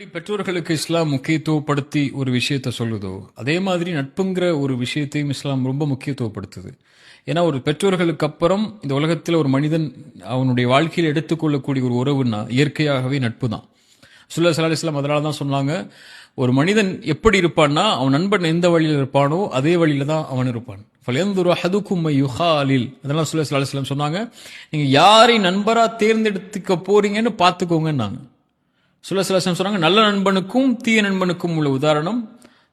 எப்படி பெற்றோர்களுக்கு இஸ்லாம் முக்கியத்துவப்படுத்தி ஒரு விஷயத்த சொல்லுதோ அதே மாதிரி நட்புங்கிற ஒரு விஷயத்தையும் இஸ்லாம் ரொம்ப முக்கியத்துவப்படுத்துது. ஏன்னா ஒரு பெற்றோர்களுக்கு அப்புறம் இந்த உலகத்தில் ஒரு மனிதன் அவனுடைய வாழ்க்கையில் எடுத்துக்கொள்ளக்கூடிய ஒரு உறவுன்னா இயற்கையாகவே நட்பு தான். சுல்லா ஸல்லல்லாஹு அலைஹி வஸல்லம் அதனால தான் சொன்னாங்க, ஒரு மனிதன் எப்படி இருப்பான்னா அவன் நண்பன் எந்த வழியில் இருப்பானோ அதே வழியில தான் அவன் இருப்பான். ஃபல்யன்துரு அஹதுக்கும் மை யுகாலில். அதனால சுல்லா ஸல்லல்லாஹு அலைஹி வஸல்லம் சொன்னாங்க, நீங்க யாரை நண்பரா தேர்ந்தெடுத்துக்க போறீங்கன்னு பார்த்துக்கோங்கன்னாங்க. சுல்லா ஸல்லல்லாஹு அலைஹி வஸல்லம் சொன்னாங்க, நல்ல நண்பனுக்கும் தீய நண்பனுக்கும் உள்ள உதாரணம்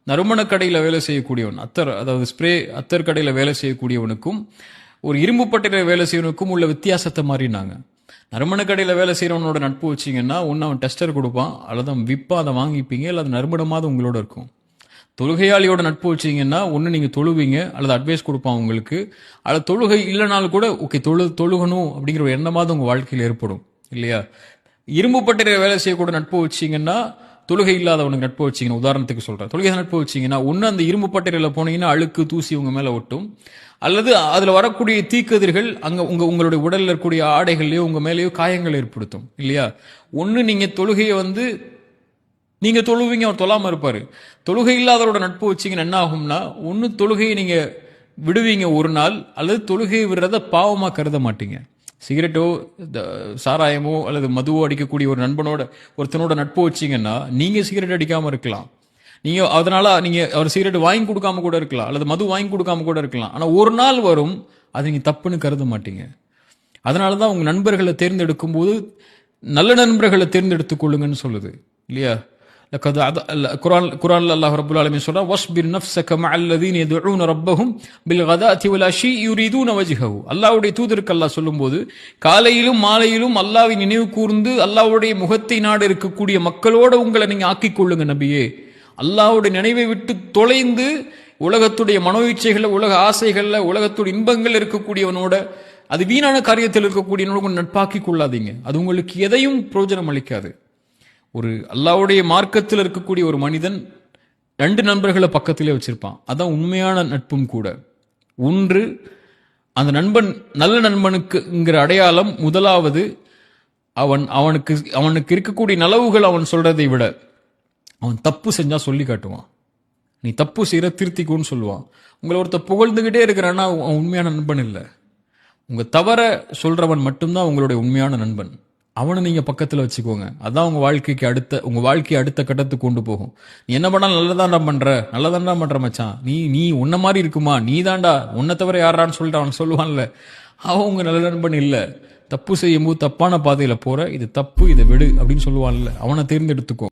நறுமண கடையில் வேலை செய்யக்கூடியவன், அதாவது ஸ்ப்ரே அத்தர் கடையில் வேலை செய்யக்கூடியவனுக்கும் ஒரு இரும்பு பட்டையில் வேலை செய்யவனுக்கும் உள்ள வித்தியாசத்தை மாறினாங்க. நறுமண கடையில் வேலை செய்கிறவனோட நட்பு வச்சிங்கன்னா ஒன்று அவன் டெஸ்டர் கொடுப்பான், அல்லது அவன் விற்பா அதை வாங்கிப்பீங்க, அல்லது அது நறுமணமாவது உங்களோட இருக்கும். தொழுகையாளியோட நட்பு வச்சிங்கன்னா ஒன்று நீங்கள் தொழுவீங்க அல்லது அட்வைஸ் கொடுப்பான் உங்களுக்கு, அல்லது தொழுகை இல்லைனாலும் கூட ஓகே தொழுகணும் அப்படிங்கிற ஒரு எண்ணமாவது உங்கள் வாழ்க்கையில் ஏற்படும் இல்லையா. இரும்பு பட்டையில் வேலை செய்யக்கூட நட்பு வச்சிங்கன்னா தொழுகை இல்லாதவனுக்கு நட்பு வச்சிங்கன்னா, உதாரணத்துக்கு சொல்கிறேன், தொழுகை நட்பு வச்சிங்கன்னா ஒன்று அந்த இரும்பு பட்டையில் போனீங்கன்னா அழுக்கு தூசி உங்கள் மேலே ஒட்டும், அல்லது அதில் வரக்கூடிய தீக்கதிர்கள் அங்கே உங்களுடைய உடலில் இருக்கக்கூடிய ஆடைகள்லையோ உங்கள் மேலேயோ காயங்கள் ஏற்படுத்தும் இல்லையா. ஒன்று நீங்கள் தொழுகையை நீங்கள் தொழுவீங்க, அவர் தொழாமல் இருப்பார். தொழுகை இல்லாதவரோட நட்பு வச்சிங்கன்னா என்ன ஆகும்னா, ஒன்று தொழுகையை நீங்கள் விடுவீங்க ஒரு நாள், அல்லது தொழுகையை விடுறத பாவமாக கருத மாட்டீங்க. சிகரெட்டோ சாராயமோ அல்லது மதுவோ அடிக்கக்கூடிய ஒரு ஒருத்தனோட நட்பு வச்சிங்கன்னா நீங்கள் சிகரெட் அடிக்காமல் இருக்கலாம், நீங்கள் அதனால நீங்கள் அவர் சிகரெட் வாங்கி கொடுக்காம கூட இருக்கலாம், அல்லது மது வாங்கி கொடுக்காம கூட இருக்கலாம். ஆனால் ஒரு நாள் வரும் அது நீங்கள் தப்புன்னு கருத மாட்டீங்க. அதனால தான் உங்கள் நண்பர்களை தேர்ந்தெடுக்கும் போது நல்ல நண்பர்களை தேர்ந்தெடுத்துக் கொள்ளுங்கன்னு சொல்லுது இல்லையா. குர்ஆன்ல அல்லாஹ் ரப்பல் ஆலமீன் சொல்றா, வஸ்பிர் நஃப்ஸக மஅல்லதீன யதுஊன ரப்பஹும் பில்கதாத்தி வல்அஷி யுரீதுன வஜ்ஹஹு. அல்லாஹ்வுடைய தூதருக்கு அல்லாஹ் சொல்லும்போது காலையிலும் மாலையிலும் அல்லாஹ்வை நினைவு கூர்ந்து அல்லாஹ்வுடைய முகத்தை நாடு இருக்கக்கூடிய மக்களோட உங்களை நீங்க ஆக்கிக் கொள்ளுங்க நபியே. அல்லாஹ்வுடைய நினைவை விட்டு தொலைந்து உலகத்துடைய மனோயிச்சைகள்ல, உலக ஆசைகள்ல, உலகத்துடைய இன்பங்கள் இருக்கக்கூடியவனோட, அது வீணான காரியத்தில் இருக்கக்கூடியவனோட நட்பாக்கி கொள்ளாதீங்க. அது உங்களுக்கு எதையும் பிரயோஜனம் அளிக்காது. ஒரு அல்லாஹ்வுடைய மார்க்கத்தில் இருக்கக்கூடிய ஒரு மனிதன் 2 நண்பர்களை பக்கத்திலே வச்சிருப்பான். அதான் உண்மையான நட்பும் கூட. ஒன்று, அந்த நண்பன் நல்ல நண்பனுக்குங்கிற அடையாளம் முதலாவது அவனுக்கு இருக்கக்கூடிய நலவுகள் அவன் சொல்றதை விட அவன் தப்பு செஞ்சா சொல்லி காட்டுவான். நீ தப்பு செய்யற திருத்திக்குன்னு சொல்லுவான். உங்களை ஒருத்த புகழ்ந்துகிட்டே இருக்கிறான்னா அவன் உண்மையான நண்பன் இல்லை. உங்க தவற சொல்றவன் மட்டும்தான் உங்களுடைய உண்மையான நண்பன். அவனை நீங்க பக்கத்துல வச்சுக்கோங்க. அதான் உங்க வாழ்க்கையை அடுத்த கட்டத்துக்கு கொண்டு போகும். நீ என்ன பண்ணாலும் நல்லதாண்டா பண்ற மச்சான், நீ உன்ன மாதிரி இருக்குமா, நீ தாண்டா, உன்னை தவிர யாரான்னு சொல்லிட்டு அவன் சொல்லுவான்ல, அவன் உங்க நல்ல நண்பன் இல்ல. தப்பு செய்யும் போது தப்பான பாதையில போற, இது தப்பு, இதை விடு அப்படின்னு சொல்லுவான்ல, அவனை தேர்ந்தெடுத்துக்கோ.